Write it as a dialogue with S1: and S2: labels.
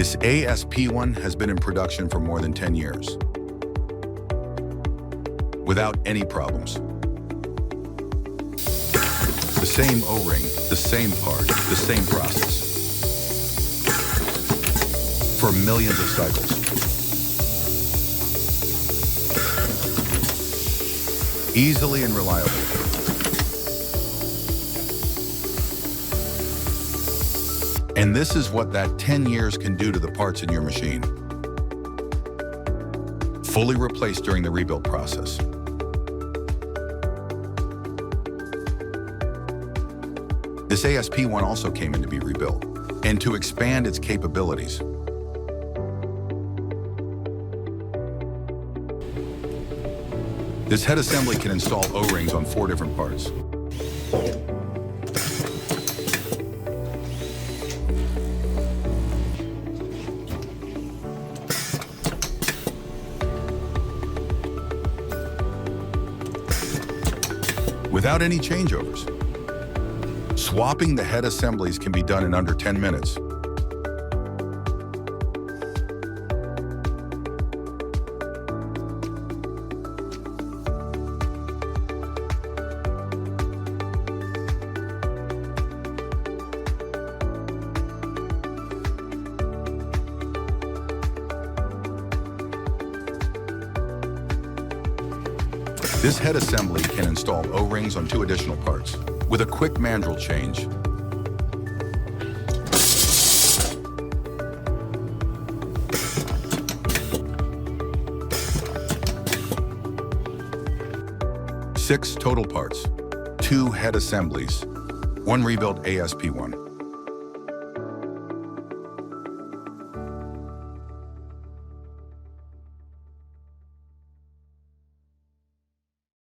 S1: This ASP1 has been in production for more than 10 years, without any problems. The same O-ring, the same part, the same process. For millions of cycles. Easily and reliably. And this is what that 10 years can do to the parts in your machine. Fully replaced during the rebuild process. This ASP1 also came in to be rebuilt and to expand its capabilities. This head assembly can install O-rings on 4 different parts. Without any changeovers. Swapping the head assemblies can be done in under 10 minutes. This head assembly can install O-rings on 2 additional parts with a quick mandrel change. Six total parts, 2 head assemblies, 1 rebuilt ASP1.